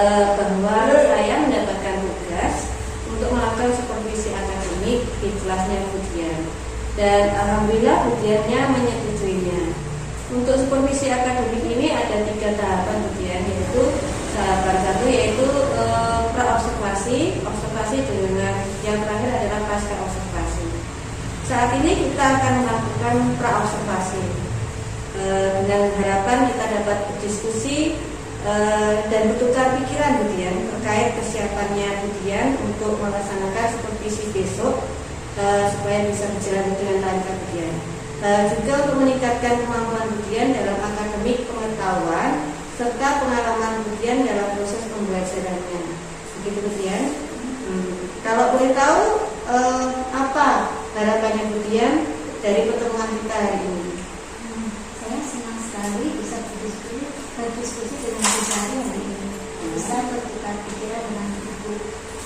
bahwa saya mendapatkan tugas untuk melakukan supervisi akademik di kelasnya Budian, dan alhamdulillah Budiannya menyetujuinya. Untuk supervisi akademik ini ada 3 tahapan Budian, yaitu tahapan 1 yaitu praobservasi, observasi dengan yang terakhir adalah pasca observasi. Saat ini kita akan melakukan praobservasi dengan harapan kita dapat berdiskusi dan bertukar pikiran Budian terkait kesiapannya Budian untuk melaksanakan supervisi besok supaya bisa berjalan dengan lancar Budian. Juga untuk meningkatkan kemampuan Budian dalam akademik pengetahuan serta pengalaman Budian dalam proses pembelajarannya. Begitu Budian. Kalau boleh tahu apa harapannya Budian dari pertemuan kita hari ini? Saya senang sekali bisa berdiskusi dengan Bu Sari hari ini, bisa bertukar pikiran dengan Ibu.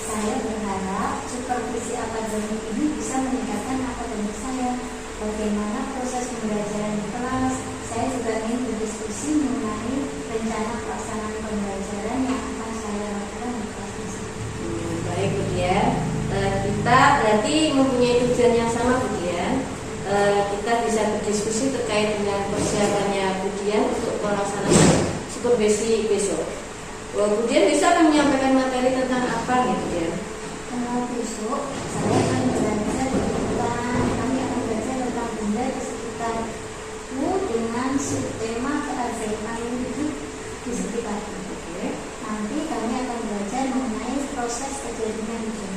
Saya berharap supervisi akademik ini bisa meningkatkan akademik saya. Bagaimana proses pembelajaran di kelas. Saya juga ingin berdiskusi mengenai rencana pelaksanaan pembelajaran yang akan saya lakukan di kelas tersebut. Baik Budian, kita berarti mempunyai tujuan yang sama Budian. Kita bisa berdiskusi terkait dengan persiapannya Budian untuk pelaksanaan supervisi besok. Budian bisa menyampaikan materi tentang apa gitu Budian? Besok saya akan belajar tentang benda di sekitarku dengan subtema keajaiban hidup di sekitarku. Nanti kami akan belajar mengenai proses terjadinya hujan.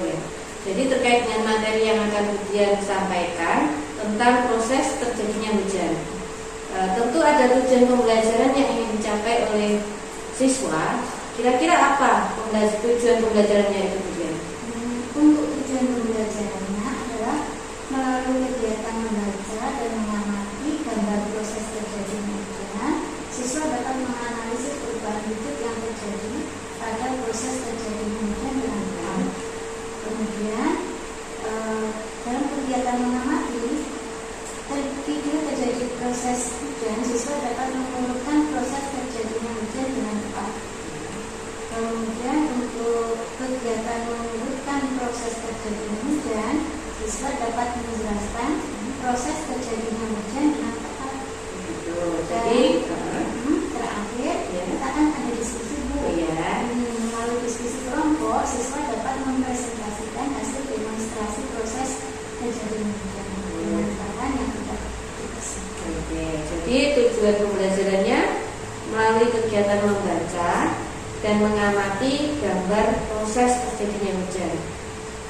Ya. Jadi terkait dengan materi yang akan Budian sampaikan tentang proses terjadinya hujan. Tentu ada tujuan pembelajaran yang ingin dicapai oleh siswa. Kira-kira apa tujuan pembelajarannya itu Budian? Untuk tujuan pembelajarannya adalah melalui kegiatan membaca dan mengamati gambar proses terjadinya hujan, siswa dapat menganalisis perubahan hidup yang terjadi pada proses terjadinya hujan dengan tepat. Kemudian dalam kegiatan mengamati video terjadi proses hujan, siswa dapat mengurutkan proses terjadinya hujan dengan tepat. Kemudian untuk kegiatan mengurutkan proses terjadinya hujan, siswa dapat menjelaskan proses terjadinya hujan dengan tepat. Jadi terakhir kita akan ada diskusi Bu. Melalui diskusi kelompok, siswa dapat mempresentasikan hasil demonstrasi proses terjadinya hujan dengan bahan yang tidak dikasih. Jadi tujuan pembelajarannya melalui kegiatan membaca dan mengamati gambar proses terjadinya hujan.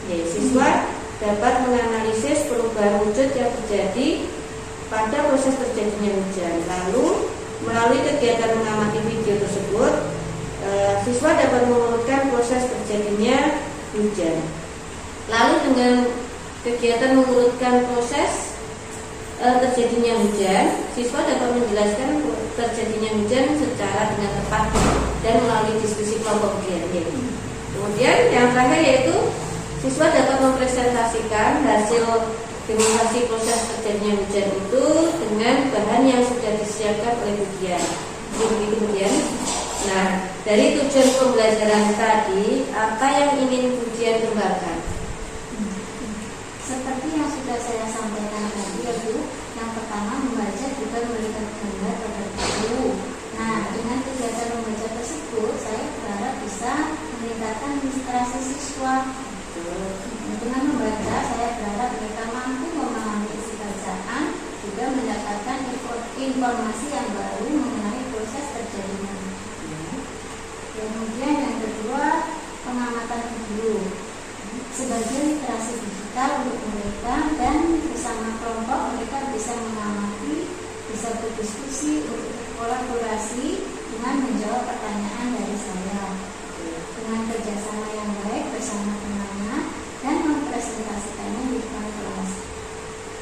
Siswa dapat menganalisis perubahan wujud yang terjadi pada proses terjadinya hujan. Lalu melalui kegiatan mengamati video tersebut, siswa dapat mengurutkan proses terjadinya hujan. Lalu dengan kegiatan mengurutkan proses terjadinya hujan, siswa dapat menjelaskan terjadinya hujan secara dengan tepat dan melalui diskusi kelompok Budian. Kemudian yang terakhir yaitu siswa dapat mempresentasikan hasil demonstrasi proses terjadinya hujan itu dengan bahan yang sudah disiapkan oleh Budian. Begitu Budian. Nah, dari tujuan pembelajaran tadi, apa yang ingin Budian kembangkan? Seperti yang sudah saya sampaikan tadi ya Bu, yang pertama membaca juga melihat gambar pada buku. Nah, dengan kegiatan membaca tersebut, saya berharap bisa meningkatkan literasi siswa. Dengan membaca, saya berharap mereka mampu memahami isi bacaan, juga mendapatkan informasi yang baru mengenai proses terjadinya. Kemudian yang kedua, pengamatan video sebagai literasi digital untuk mereka, dan bersama kelompok mereka bisa mengamati, bisa berdiskusi untuk kolaborasi dengan menjawab pertanyaan dari saya dengan kerjasama yang baik bersama temannya dan mempresentasikannya di depan kelas.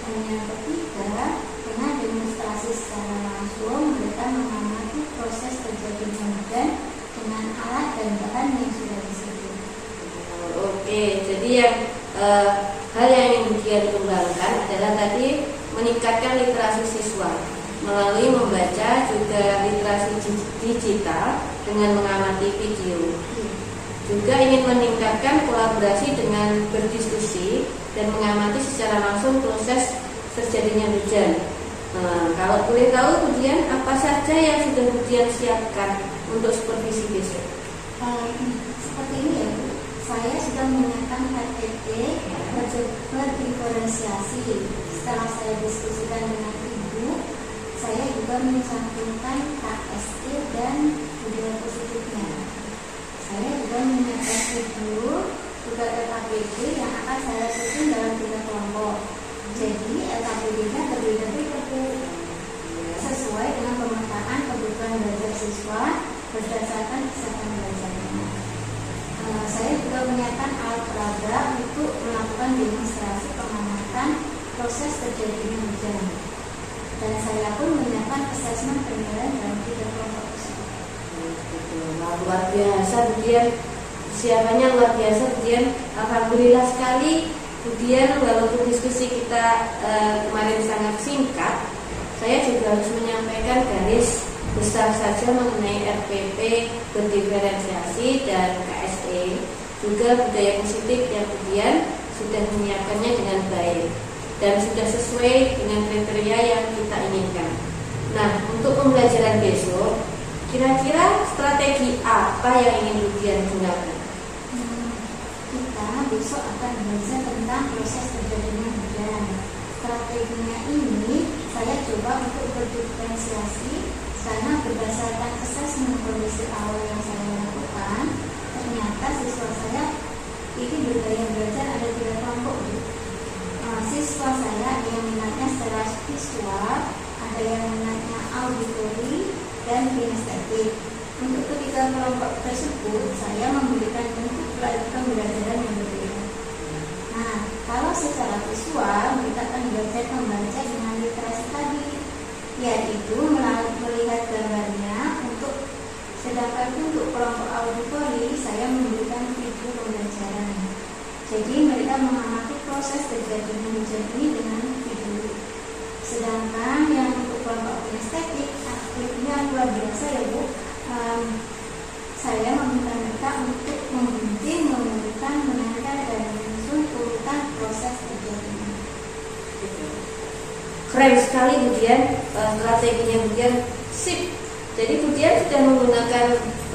Dan yang ketiga, dengan demonstrasi secara langsung mereka mengamati proses terjadinya hujan dengan alat dan bahan yang sudah disediakan. Oke, jadi yang hal yang ingin Budian kembangkan adalah tadi meningkatkan literasi siswa melalui membaca juga literasi digital dengan mengamati video. Juga ingin meningkatkan kolaborasi dengan berdiskusi dan mengamati secara langsung proses terjadinya hujan. Kalau boleh tahu kemudian apa saja yang sudah kemudian siapkan untuk supervisi besok? Seperti ini ya Bu, saya sudah menyiapkan KTP berdiferensiasi. Setelah saya diskusikan dengan Ibu, saya juga mencantumkan KSE dan budaya positifnya. Saya juga menyiapkan video juga LKPD yang akan saya susun dalam 3 kelompok. Jadi LKPD-nya berbeda-beda sesuai dengan pemetaan kebutuhan belajar siswa berdasarkan kesehatan belajarnya. Saya juga menyiapkan alat peraga untuk melakukan demonstrasi pengamatan proses terjadinya hujan. Dan saya pun menyiapkan asesmen penilaian dalam 3 kelompok tersebut. Luar biasa, kemudian persiapannya luar biasa, kemudian alhamdulillah sekali. Kemudian walaupun diskusi kita kemarin sangat singkat, saya juga harus menyampaikan garis besar saja mengenai RPP berdiferensiasi dan KSE, juga budaya positif yang kemudian sudah menyiapkannya dengan baik dan sudah sesuai dengan kriteria yang kita inginkan. Nah, untuk pembelajaran besok, kira-kira strategi apa yang ingin kemudian gunakan? Kita besok akan belajar tentang proses terjadinya hujan. Strateginya ini saya coba untuk berdiferensiasi karena berdasarkan asesmen kondisi awal yang saya lakukan, ternyata siswa saya ini bergaya belajar ada 3 kelompok. Siswa saya ada yang minatnya secara visual, ada yang minatnya auditory dan kinestetik. Untuk ketiga kelompok tersebut, saya memberikan bentuk pembelajaran yang berbeda. Nah, kalau secara visual, kita akan belajar membaca dengan literasi tadi, yaitu melihat gambarnya. Sedangkan untuk kelompok auditory, saya memberikan video pembelajaran. Jadi mereka mengamati proses terjadinya hujan ini dengan video. Sedangkan yang untuk kelompok kinestetik, aktifnya luar biasa ya Bu. Saya meminta mereka untuk membimbing, memberikan, menanyakan dan menyusun urutan proses terjadinya. Keren sekali kemudian strateginya kemudian sip. Jadi kemudian sudah menggunakan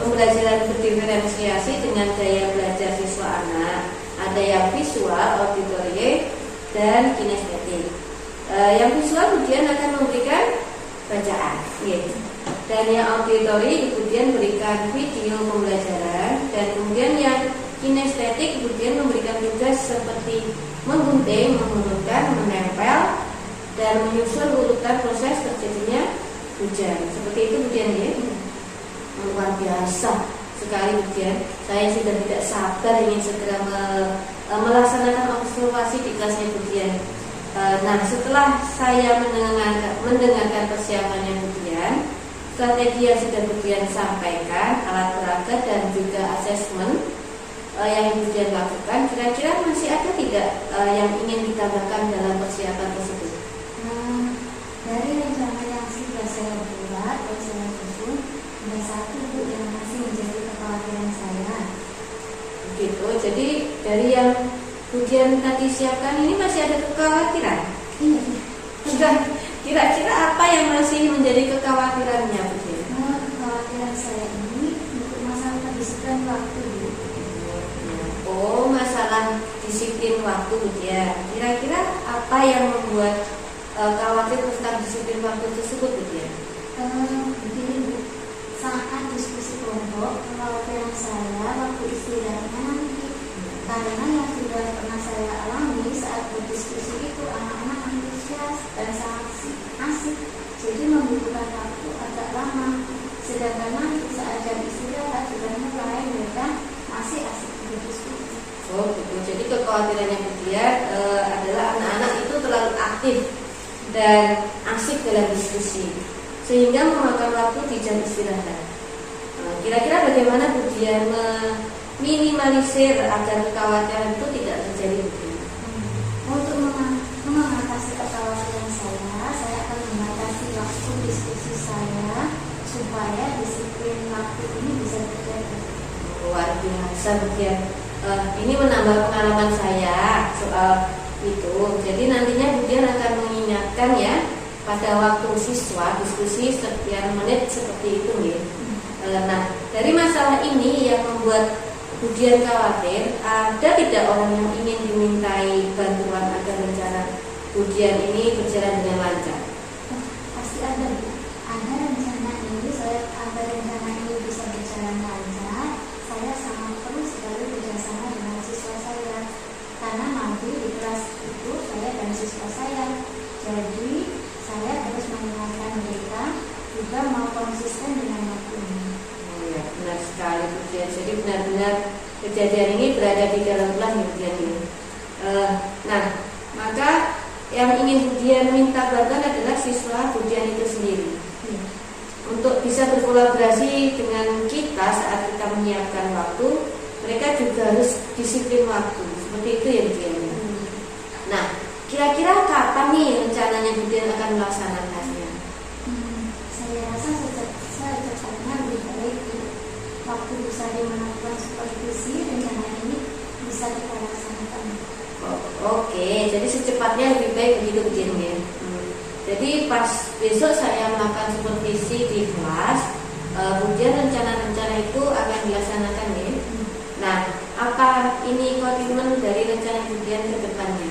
pembelajaran berdiferensiasi dengan gaya belajar siswa anak. Ada yang visual, auditory, dan kinestetik. Yang visual kemudian akan memberikan bacaan, gitu. Dan yang auditory kemudian memberikan video pembelajaran, dan kemudian yang kinestetik kemudian memberikan tugas seperti menggunting, menghurufkan, menempel, dan menyusun urutan proses terjadinya hujan. Seperti itu kemudian ya. Luar biasa sekali kemudian. Saya sudah tidak sabar ingin segera melaksanakan observasi di kelasnya kemudian. Nah, setelah saya mendengarkan persiapannya kemudian, strategi yang sudah kemudian sampaikan, alat peraga dan juga asesmen yang kemudian lakukan, kira-kira masih ada tidak yang ingin ditambahkan dalam persiapan tersebut? Dari rencana yang sudah saya buat dan saya susun, ada satu Bu yang masih menjadi kekhawatiran saya. Begitu. Jadi dari yang kemudian tadi siapkan ini masih ada kekhawatiran? Iya. Sudah. Kira-kira apa yang masih menjadi kekhawatirannya Bu? Kekhawatiran saya ini untuk masalah kedisiplinan waktu Bu. Oh, masalah disiplin waktu ya. Kira-kira apa yang membuat khawatir tentang disiplin waktu tersebut ya? Begini Bu, saat diskusi kelompok, kekhawatiran saya waktu istirahatnya nanti. Karena yang sudah pernah saya alami saat berdiskusi itu anak-anak antusias dan sangat asik, jadi membutuhkan waktu agak lama. Sedangkan nanti saat jam istirahat sudah mulai mereka masih asik berdiskusi. Oh gitu. Jadi kekhawatirannya kemudian adalah anak-anak itu terlalu aktif dan asik dalam diskusi sehingga memakan waktu di jam istirahat. Kira-kira bagaimana kemudian minimalisir agar kekhawatiran itu tidak terjadi begini? Untuk mengatasi kekhawatiran saya akan membatasi waktu supaya disiplin waktu ini bisa terjaga. Luar biasa Bu Dian. Ini menambah pengalaman saya soal itu. Jadi nantinya Bu Dian akan mengingatkan ya pada waktu siswa diskusi sekian menit seperti itu ya. Nah, dari masalah ini yang membuat Bu Dian khawatir, ada tidak orang yang ingin dimintai bantuan agar rencana Bu Dian ini berjalan dengan lancar? Pasti ada Bu. Ada rencana ini, agar rencana ini bisa berjalan lancar, saya sangat perlu sekali bekerjasama dengan siswa saya. Karena nanti di kelas itu saya dan siswa saya. Jadi saya harus mengingatkan mereka juga mau konsisten dengan waktunya. Ya, benar sekali Bu Dian. Jadi benar-benar kejadian ini berada di dalam kelas Bu Dian ini. Nah, maka yang ingin Bu Dian minta bantuan adalah siswa Bu Dian itu sendiri. Untuk bisa berkolaborasi dengan kita saat kita menyiapkan waktu, mereka juga harus disiplin waktu. Seperti itu ya Bu Dian. Nah, kira-kira kapan nih rencananya Bu Dian akan melaksanakannya? Saya rasa secepatnya lebih baik waktu bisa melakukan supervisi rencana ini bisa kita laksanakan. Oke, jadi secepatnya lebih baik begitu Bu Dian ya. Jadi pas besok saya melakukan supervisi di kelas, Bu Dian rencana-rencana itu akan dilaksanakan ya. Nah, apa ini komitmen dari rencana Bu Dian ke depannya?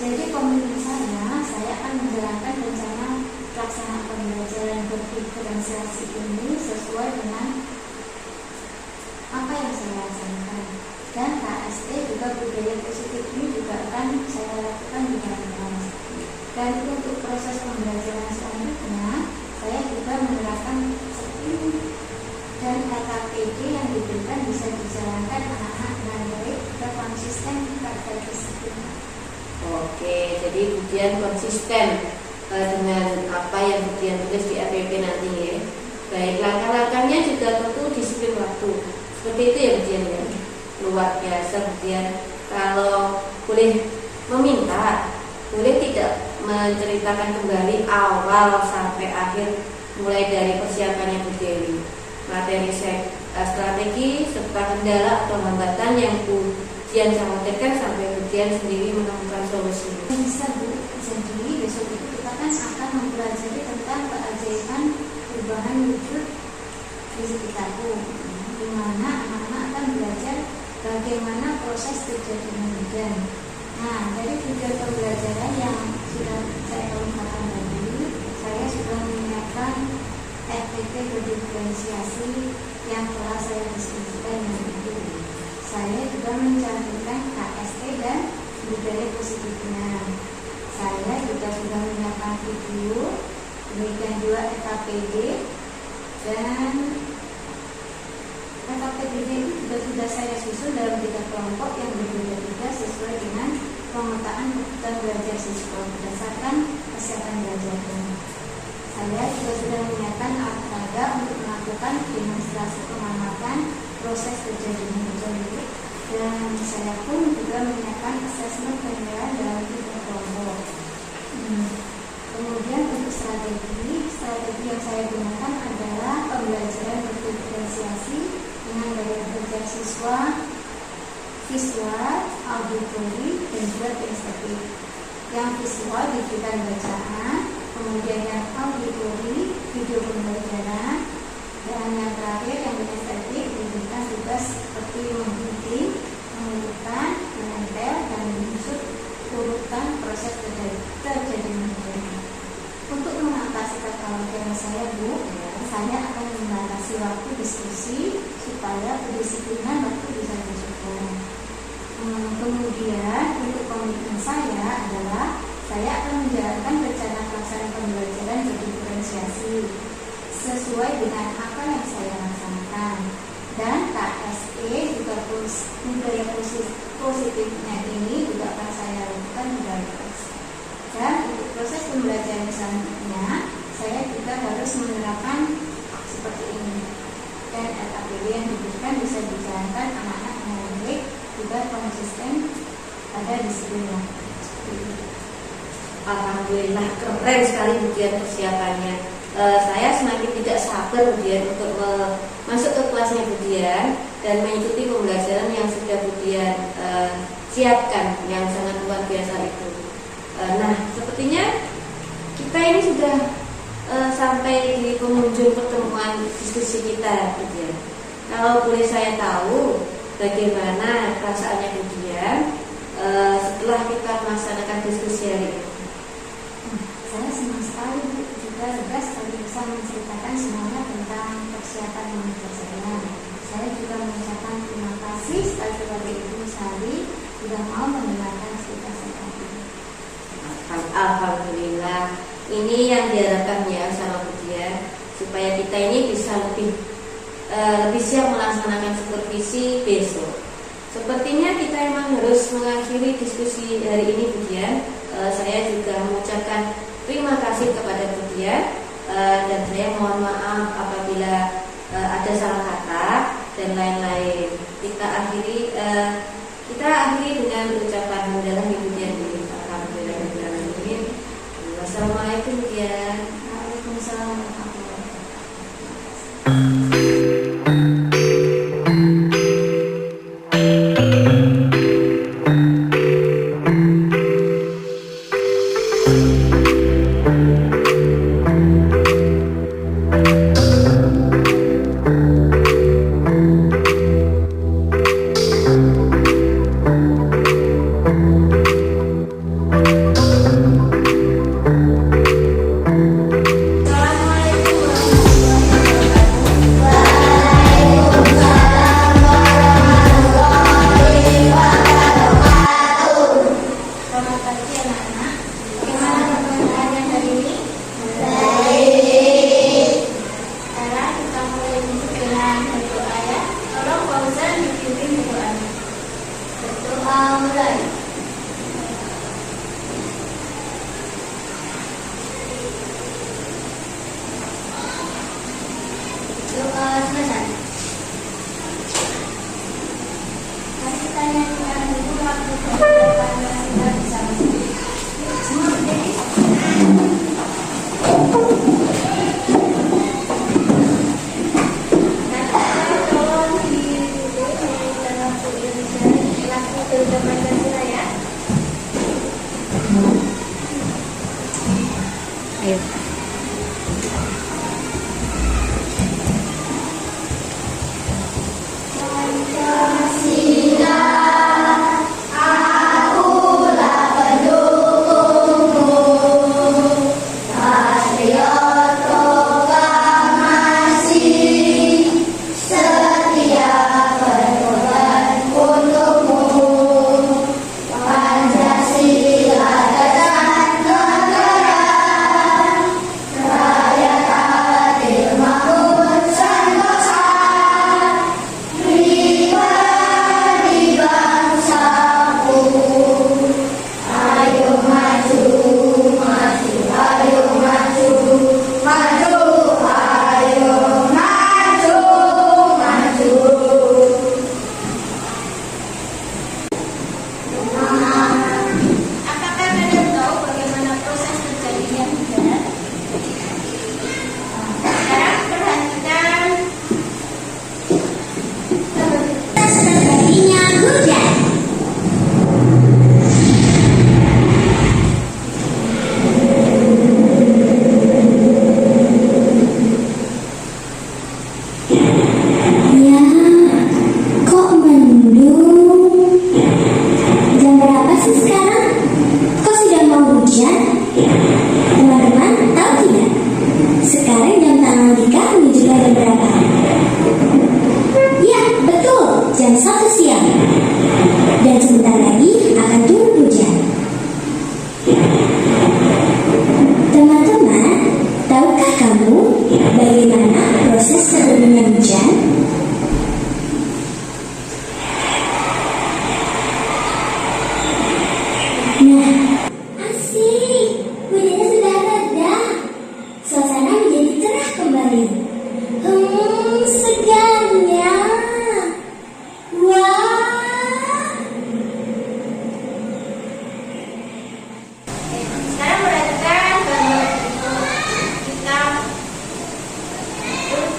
Jadi komitmen saya akan menjalankan rencana pelaksanaan pembelajaran berdiferensiasi ini sesuai dengan apa yang saya laksanakan. Dan KST juga budaya positif ini juga akan saya lakukan di dalam kelas. Dan untuk proses pembelajaran selanjutnya, saya juga menerapkan SIM dan KKPD yang diberikan bisa dijalankan anak-anak dengan baik dan konsisten pada disiplin. Oke, jadi Bu Dian konsisten dengan apa yang Bu Dian tulis di RPP nanti ya. Baik, langkah-langkahnya juga tentu disiplin waktu. Seperti itu ya Bu Dian ya. Luar biasa Bu Dian. Kalau boleh meminta, boleh tidak menceritakan kembali awal sampai akhir mulai dari persiapannya Bu Dewi, materi strategi serta kendala atau hambatan yang Bu Dian khawatirkan sampai Bu Dian sendiri menemukan solusi. Bisa Bu, jadi besok itu kita kan akan mempelajari tentang keajaiban perubahan wujud di sekitarku, di mana anak-anak akan belajar bagaimana proses terjadinya hujan. Nah, dari tujuan pembelajaran yang sudah saya kemukakan tadi, saya sudah menyiapkan FPP berdiferensiasi yang telah saya diskusikan dengan Ibu. Saya juga mencantumkan KST dan budaya positifnya. Saya juga sudah menyiapkan video, demikian juga FKPD, dan FKPD itu juga sudah saya susun dalam 3 kelompok yang berbeda-beda sesuai dengan pemetaan kebutuhan belajar siswa berdasarkan kesiapan belajarnya. Saya juga sudah menyiapkan alat peraga untuk melakukan demonstrasi pengamatan proses terjadinya hujan itu, dan saya pun juga menyiapkan asesmen penilaian dalam 3 kelompok. Kemudian untuk strategi yang saya gunakan adalah pembelajaran berdiferensiasi dengan gaya belajar siswa, visual, auditori, dan juga kinestetik. Yang visual diberikan bacaan, kemudian yang auditori video pembelajaran, dan yang terakhir yang kinestetik diberikan tugas seperti menggunting, mengurutan, menempel, dan menyusun urutan proses terjadinya hujan. Untuk mengatasi kekhawatiran saya Bu, saya akan membatasi waktu diskusi supaya kedisiplinan waktu bisa dilakukan. Kemudian untuk komitmen saya adalah saya akan menjalankan rencana pelaksanaan pembelajaran berdiferensiasi sesuai dengan apa yang saya laksanakan. Dan KSE juga budaya positifnya ini juga akan saya lakukan di dalam kelas. Dan untuk proses pembelajaran selanjutnya, saya juga harus menerapkan seperti ini. Dan LKPD yang diberikan bisa dijalankan anak-anak dengan baik, juga konsisten pada disiplin. Alhamdulillah, keren sekali Bu Dian persiapannya. saya semakin tidak sabar kemudian untuk masuk ke kelasnya kemudian dan mengikuti pembelajaran yang sudah kemudian siapkan yang sangat luar biasa itu. Nah, sepertinya kita ini sudah sampai di penghujung pertemuan diskusi kita, kemudian. Kalau boleh saya tahu bagaimana perasaannya kemudian setelah kita melaksanakan diskusi hari ini? Saya senang sekali Bu, juga lega sekali bisa menceritakan semuanya tentang persiapan mengajar saya. Saya juga mengucapkan terima kasih sekali kepada Ibu Sari sudah mau mendengarkan cerita saya ini. Alhamdulillah, ini yang diharapkan ya sama kemudian supaya kita ini bisa lebih siap melaksanakan supervisi besok. Sepertinya kita memang harus mengakhiri diskusi hari ini kemudian. Saya juga mengucapkan terima kasih kepada kemudian dan saya mohon maaf apabila ada salah kata dan lain-lain. Kita akhiri dengan ucapan hamdalah kemudian ini. Alhamdulillah. Wassalamualaikum kemudian. Waalaikumsalam warahmatullahi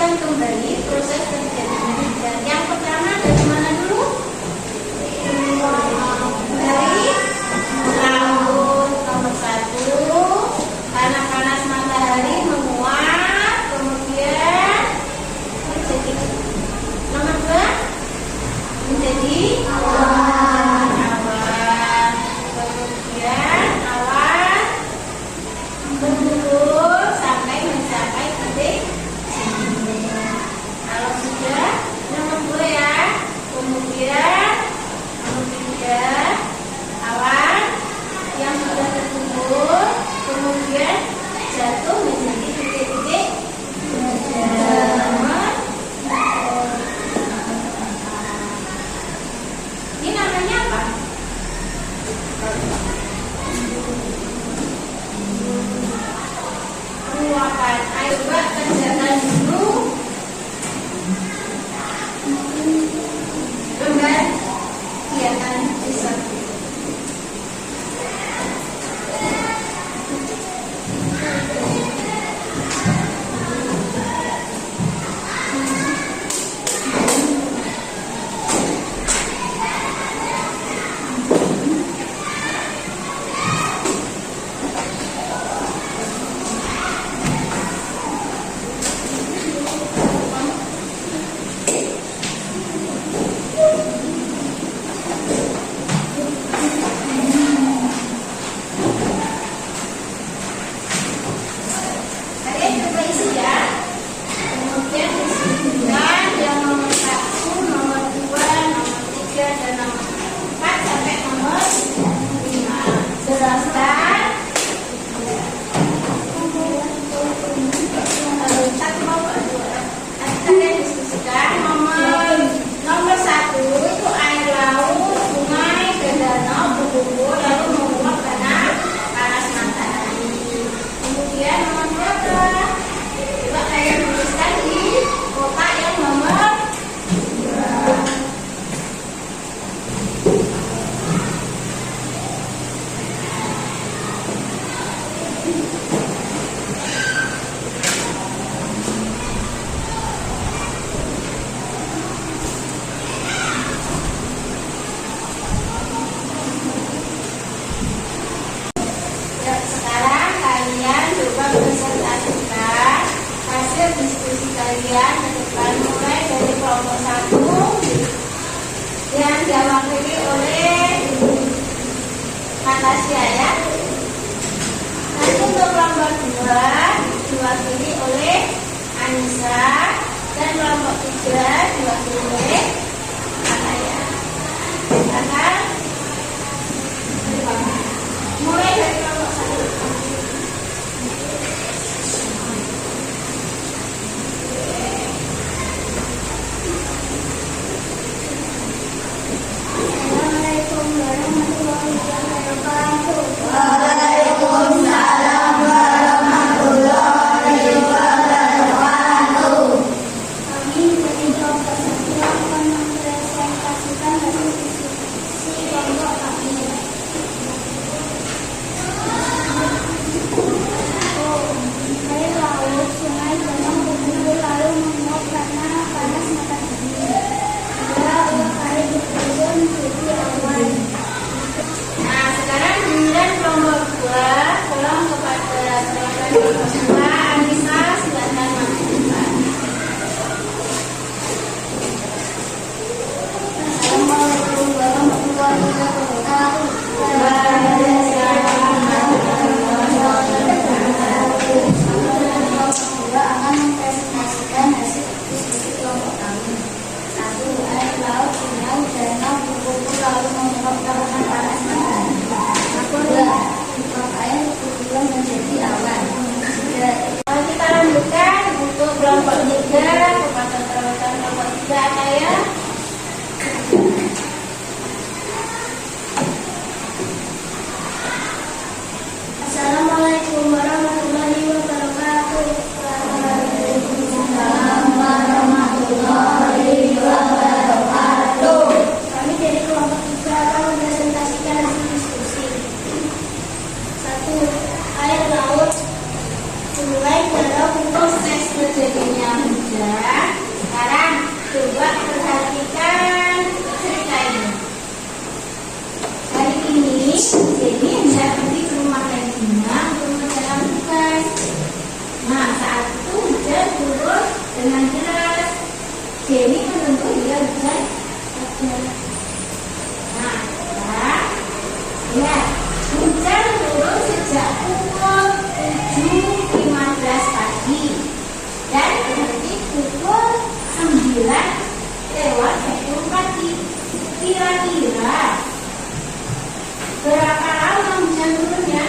menjelaskan kembali proses terjadinya hujan. Yang pertama dari mana dulu? Dari laut. Nomor 1, karena panas matahari menguap, kemudian menjadi. Nomor 2, menjadi awan. Kemudian awan berturut sampai mencapai titik sini. Kalau sudah, nomor 2 ya. Kemudian nomor 3, awan yang sudah terkumpul kemudian jatuh menjadi titik-titik hujan. Ini namanya apa? Penguapan. Ayo coba kerjakan dulu gambar kegiatan besar. Kalian coba isi ya. Kemudian disebutkan yang nomor 1, nomor 2, nomor 3, dan nomor 4 sampai nomor 5. Jelaskan. Kalian diskusikan nomor 1 itu air laut, sungai, dan danau berkumpul lalu menguap karena panas matahari. Kemudian nomor 2 apa? Coba kalian tuliskan di kotak yang nomor 2. Sekarang kalian coba presentasikan hasil diskusi kalian ke depan, mulai dari kelompok 1 yang diwakili oleh Natasha ya. Nanti untuk kelompok 2 diwakili oleh Anissa, dan kelompok 3 diwakili oleh Anaya. Silakan. Mulai dari kelompok 1. Assalamualaikum warahmatullahi wabarakatuh. Waalaikumsalam warahmatullahi wabarakatuh. Kami dari kelompok 1 akan mempresentasikan hasil diskusi kelompok kami. Air laut, sungai, danau berkumpul lalu menguap karena panas matahari. Uap air berkumpul menjadi awan. Nah, sekarang giliran kelompok 2, tolong kepada kelompok 2, Anissa, silakan menunjukkan. Assalamualaikum warahmatullahi wabarakatuh. Dua akan mempresentasikan hasil diskusi kelompok kami. 1. Air laut, sungai, danau berkumpul lalu menguap karena panas matahari. 2. Uap air berkumpul menjadi awan. 3. Kalau kita lanjutkan untuk kelompok 3, kepada kelompok 3 apa ya? Assalamualaikum warahmatullahi wabarakatuh. Waalaikumsalam warahmatullahi wabarakatuh. Kami dari kelompok 3 akan mempresentasikan hasil diskusi. 1. Air laut, sungai, danau, Proses terjadinya hujan dengan jelas. Jenny menunggu dia hujan saja. Nah, lihat, hujan turun sejak pukul 7.15 pagi dan berhenti pukul 9:20 pagi. Kira-kira berapa lama hujan turunnya?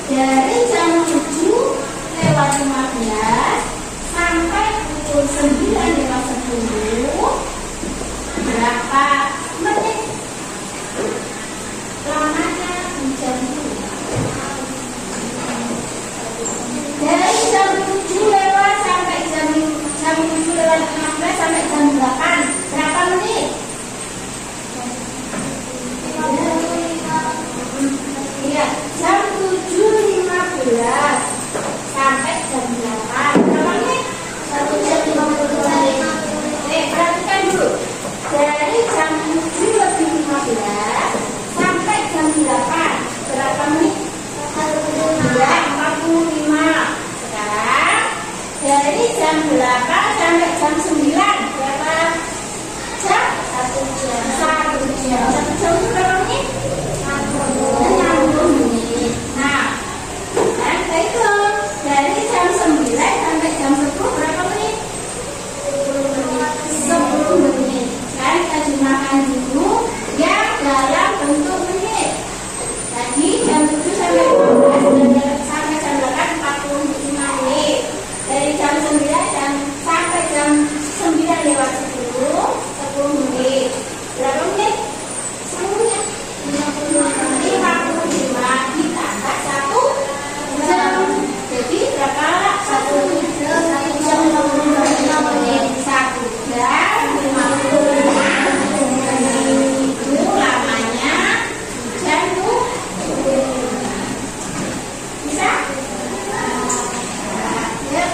Dari jam 7:15 sampai pukul 9:10 berapa menit lamanya hujan turun? Dari jam 7 lewat sampai jam 7:15 sampai jam 8 berapa menit? Iya, jam 7.15 sampai jam 8 berapa menit? 1 jam 50 menit. Perhatikan dulu. Dari jam 7:15 sampai jam 8 berapa menit? 2:45. Sekarang dari jam 8 sampai jam 9 berapa jam? 1 jam. 1 jam. 1 jam itu berapa menit? 60 menit. Nah, dan hitung dari jam 9 sampai jam 10 berapa menit? 10 menit. Sekarang kita gunakan dulu yang dalam bentuk menit. Tadi jam 7 sampai 12 sampai jam 8 45 menit. Dari jam 9 sampai jam 9:10 10 menit. Berapa menit? Semuanya 55 ditambah 1 jam. Jadi berapa? 1 jam 55 menit. 1 jam 55 menit. Itu lamanya hujan turun. Bisa? Ya.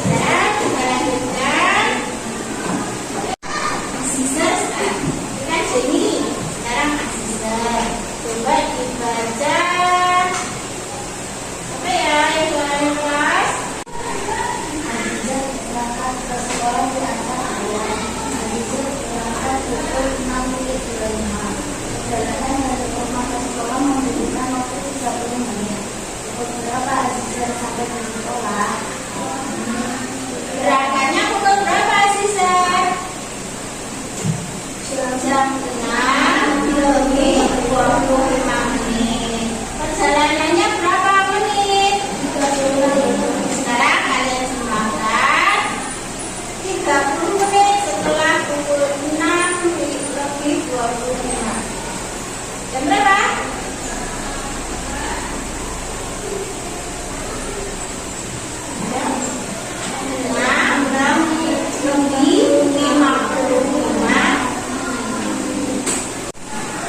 Dan kita lanjutkan. Sisa kan jadi sekarang sisa. Coba dibaca. Apa ya yang kelas? Azizah berangkat ke sekolah diantar ayah. Azizah berangkat pukul 6.25. Perjalanan dari rumah ke sekolah membutuhkan waktu 30 menit. Pukul berapa Azizah sampai ke sekolah? Berangkatnya pukul berapa sisa? Jam 6:25 menit. Perjalanannya berapa menit? 30 menit. Sekarang kalian semangat. 30 menit setelah pukul 6:25. Jam berapa?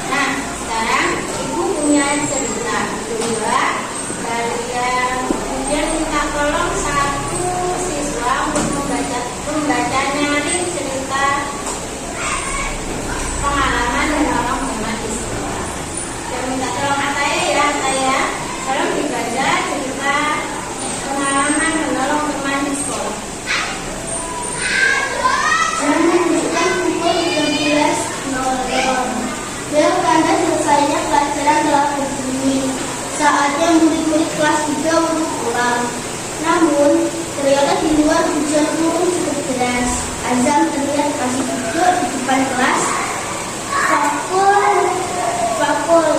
Nah, sekarang ibu punya cerita. Kedua, kalian kemudian minta tolong satu siswa untuk membaca nyaring cerita pengalaman menolong teman di sekolah. Dan minta tolong Ataya ya, Ataya. Tolong dibaca cerita pengalaman menolong teman di sekolah. Jam menunjukkan pukul 13.00. Bel tanda selesainya pelajaran telah berbunyi. Saatnya murid-murid kelas 3 untuk pulang. Namun, ternyata di luar hujan turun cukup deras. Azam terlihat masih duduk di depan kelas. Fakul,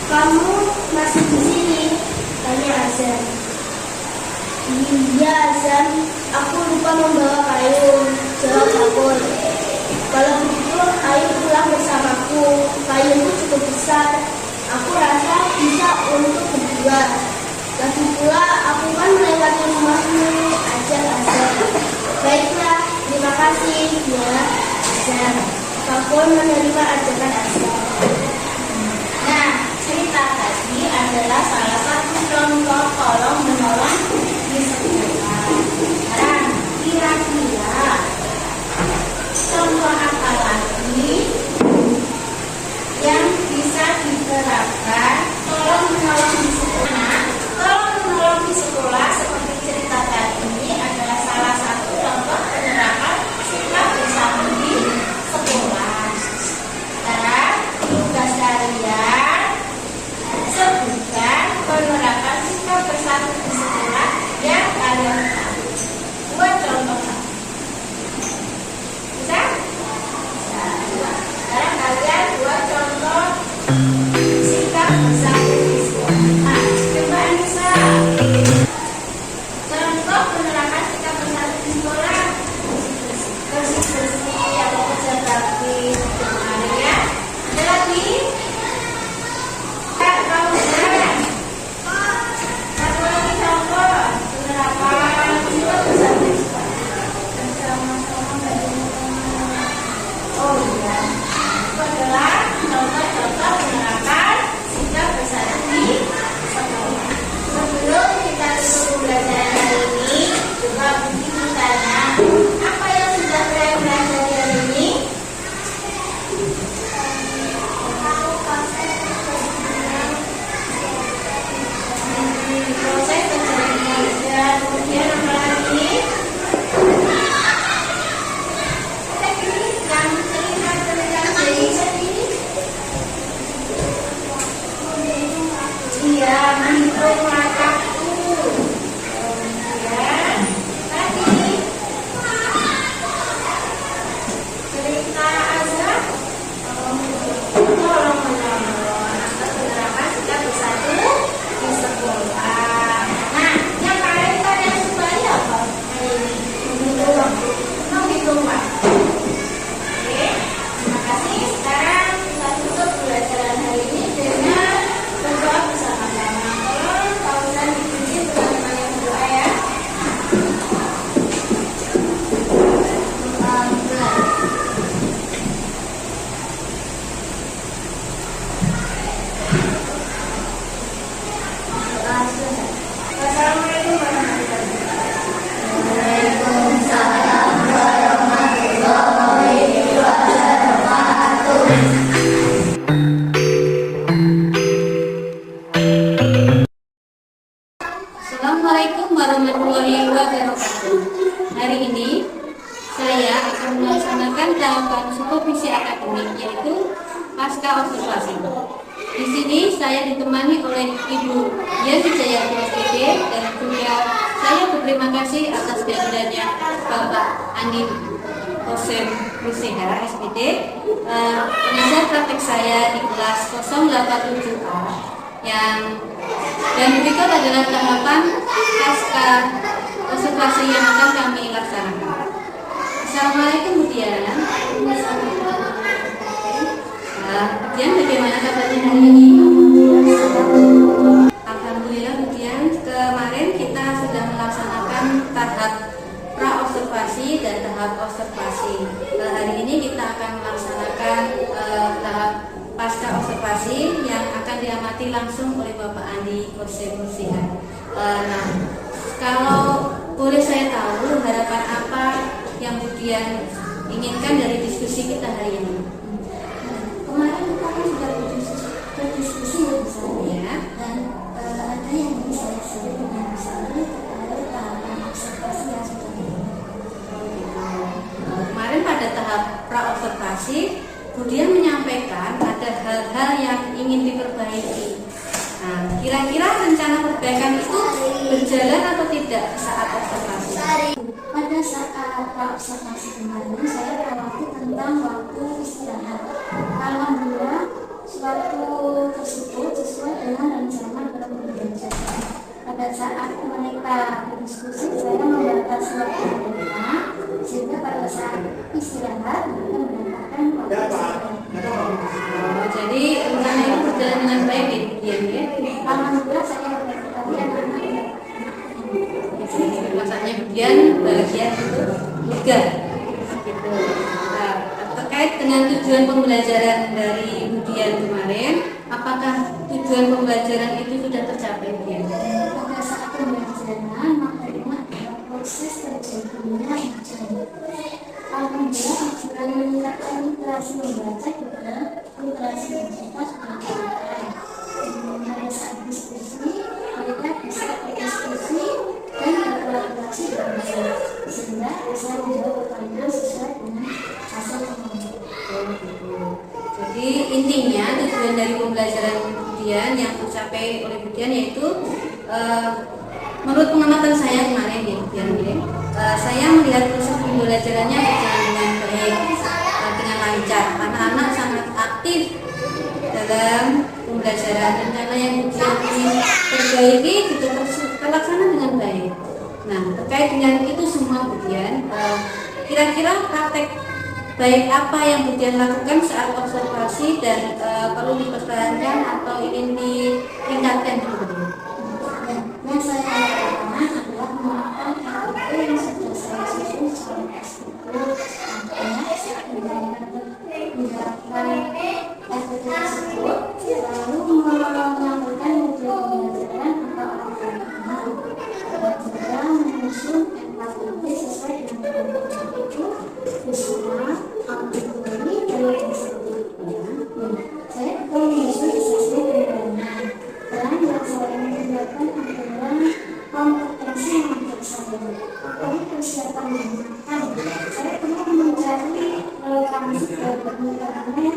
kamu masih di sini? Tanya Azam. Iya Azam, aku lupa membawa payung. Jawab Fakul. Kalau begitu, ayo pulang bersamaku. Payungku cukup besar. Aku rasa bisa untuk berdua. Lagi pula, aku kan melewati rumahmu. Ajar Azam. Baiklah, terima kasih ya Azam. Fakul menerima ajakan Azam. Nah, cerita tadi adalah salah satu contoh tolong menolong di sekolah. Sekarang kira-kira contoh apa lagi yang bisa diterapkan tolong menolong di sekolah? Tolong menolong di sekolah di sekolah yang kalian ketahui. Buat contoh. Bisa? Bisa. Sekarang kalian buat contoh sikap bersatu siswa. Nah, coba Anissa. Contoh penerapan sikap bersatu di sekolah. Bersih-bersih atau kerja bakti kemarin ya. Ada lagi? Kamu benar. Satu lagi contoh penerapan sikap bersatu di sekolah. Bersama-sama bagaimana? Oh iya. Itu adalah contoh-contoh penerapan sikap bersatu di sekolah. Sebelum kita tutup pembelajaran hari ini, coba Budi bertanya, apa yang sudah kalian pelajari hari ini? Proses terjadi dan kemudian apa lagi? Ada ini yang terlihat dari ini. Iya, menghitung langkahku. Kemudian tadi cerita azab. Tolong menolong atas penerapan sikap bersatu di sekolah. Nah, yang kalian yang sukai apa hari ini? Menghitung waktu. Menghitung waktu. Oke, terima kasih. Sekarang kita tutup pembelajaran hari ini dengan berdoa bersama-sama. Tolong Fauzan dipimpin bersama yang berdoa ya. Wassalamualaikum warahmatullahi wabarakatuh. Assalamualaikum warahmatullahi wabarakatuh. Hari ini saya akan melaksanakan tahapan supervisi akademik yaitu pasca observasi. Di sini saya ditemani oleh Ibu Yenti Jayati SPD dan juga saya berterima kasih atas kehadirannya Bapak Andi Hosem Ruseha SPD, pengajar praktek saya di kelas 087A dan berikut adalah tahapan pasca observasi yang akan kami laksanakan. Assalamualaikum Bu Dian. Dian, bagaimana kabarnya hari ini? Alhamdulillah Bu Dian, kemarin kita sudah melaksanakan tahap pra-observasi dan tahap observasi. Hari ini kita akan melaksanakan tahap pasca observasi yang akan diamati langsung oleh Bapak Andi Hosem Ruseha. Nah, kalau boleh saya tahu harapan apa yang Bu Dian inginkan dari diskusi kita hari ini? Kemarin kita kan sudah berdiskusi ya misalnya Ya. dan ada yang ingin saya share dengan misalnya terkait tahapan observasi yang sudah Kemarin pada tahap pra-observasi, Bu Dian menyampaikan ada hal-hal yang ingin diperbaiki. Nah, kira-kira rencana perbaikan itu berjalan atau tidak saat observasi? Pada saat observasi kemarin saya khawatir tentang waktu istirahat. Alhamdulillah waktu tersebut sesuai dengan rencana pembelajaran. Pada saat mereka berdiskusi saya membatasi waktu mereka sehingga pada saat istirahat mereka mendapatkan waktu istirahat. Jadi rencana itu berjalan dengan baik ya Bu Dian ya? Alhamdulillah saya berkali anak-anak Masanya Bu Dian bahagia itu juga gitu. Nah, terkait dengan tujuan pembelajaran dari Bu Dian kemarin, apakah tujuan pembelajaran itu sudah tercapai Bu Dian? pada saat pembelajaran maknanya adalah proses terjadinya bacaan. Alhamdulillah dengan meningkatkan literasi membaca juga literasi membaca sudah dilakukan. Pada saat diskusi mereka bisa berdiskusi dan berkolaborasi dengan baik sehingga bisa menjawab pertanyaan sesuai dengan hasil pembelajaran. Jadi intinya tujuan dari pembelajaran Bu Dian yang tercapai oleh Bu Dian yaitu menurut pengamatan saya kemarin ya, saya melihat proses pembelajarannya berjalan dengan baik, dengan lancar. Anak-anak sangat aktif dalam pembelajaran, rencana yang ingin perbaiki juga terlaksana dengan baik. Nah, terkait dengan itu semua kemudian, kira-kira praktek baik apa yang kemudian lakukan saat observasi dan perlu dipertahankan atau ingin ditingkatkan kemudian? Yang saya lakukan adalah melakukan SPP yang sudah saya susun secara tersebut. Artinya saat menjalankan SPP tersebut, lalu menyampaikan modul pembelajaran atau algoritma dan juga menyusun MKBP sesuai dengan kebutuhan itu visual, auditory, dan lain sebagainya. Saya juga menyusun sesi pembelajaran. Dan yang saya lakukan adalah kompetensi mengajar saya. Apalagi persiapan menggunakan. Saya perlu mencari relevansi internet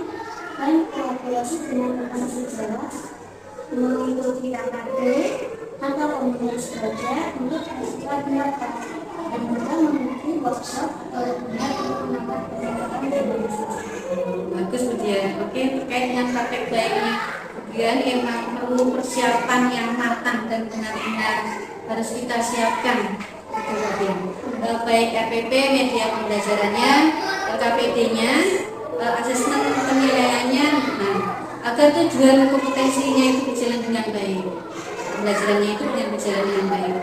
dan kolaborasi dengan rekan sejarah, mengikuti KKD atau komunitas belajar untuk ekstra pendapat, dan juga mengikuti workshop atau webinar untuk menambah pengetahuan dan organisasi. Bagus Bu Dian. Oke, terkait dengan praktek baik ini, kemudian memang perlu persiapan yang matang dan benar-benar harus kita siapkan. Baik RPP, media pembelajarannya, KPD-nya, asesmen penilaiannya, nah, agar tujuan kompetensinya itu berjalan dengan baik, pembelajarannya itu berjalan dengan baik.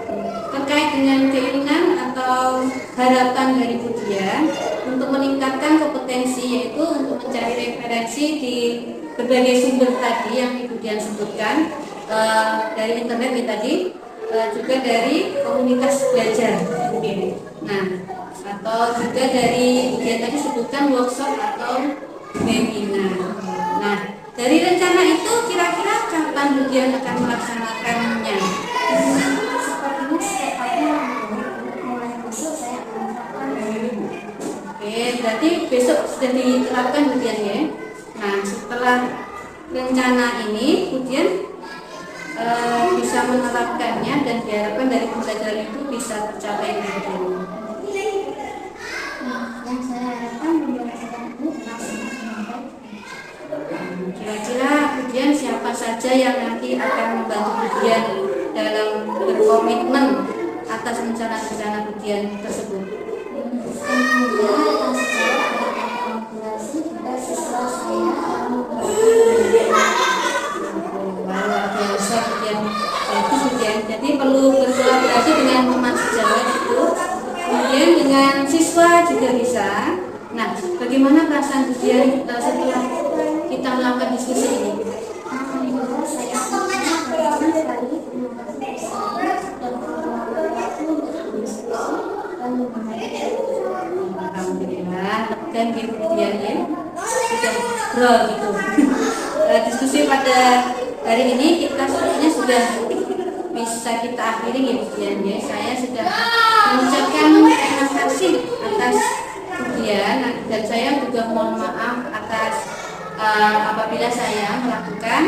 Terkait dengan keinginan atau harapan dari Bu Dian untuk meningkatkan kompetensi, yaitu untuk mencari referensi di berbagai sumber tadi yang Ibu Dian sebutkan, dari internet ini tadi, juga dari komunitas belajar mungkin. Nah, atau juga dari Ibu Dian tadi sebutkan workshop atau webinar. Nah, dari rencana itu kira-kira kapan Bu Dian akan melaksanakannya? Sepertinya secepatnya mulai besok saya akan melakukan. Oke, berarti besok sudah diterapkan Bu Dian ya. Nah, setelah rencana ini Bu Dian bisa menerapkannya dan diharapkan dari pembelajaran itu bisa tercapai Bu Dian. Yang saya harapkan pembelajaran ini berlangsung dengan baik. Kira-kira Bu Dian siapa saja yang nanti akan membantu Bu Dian dalam berkomitmen atas rencana-rencana Bu Dian tersebut? Tentunya rekan sejarah akan kolaborasi juga siswa saya dalam Luar biasa Bu Dian. Bagus Bu Dian. Jadi perlu berkolaborasi dengan teman sejawat itu, kemudian dengan siswa juga bisa. Nah, bagaimana perasaan Bu Dian setelah kita melakukan diskusi ini? Alhamdulillah saya senang sekali dan waktu untuk berdiskusi dan membahas. Alhamdulillah, kan gitu Dian ya. Sudah bro gitu. Diskusi pada hari ini kita sepertinya sudah bisa kita akhiri ya Bu Dian ya. Saya sudah mengucapkan terima kasih atas Bu Dian, dan saya juga mohon maaf atas apabila saya melakukan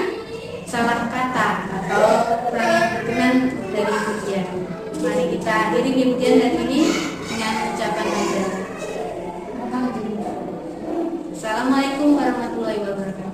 salah kata atau kurang berkenan dari Bu Dian. Mari kita akhiri Bu Dian hari ini dengan ucapan doa. Assalamualaikum warahmatullahi wabarakatuh.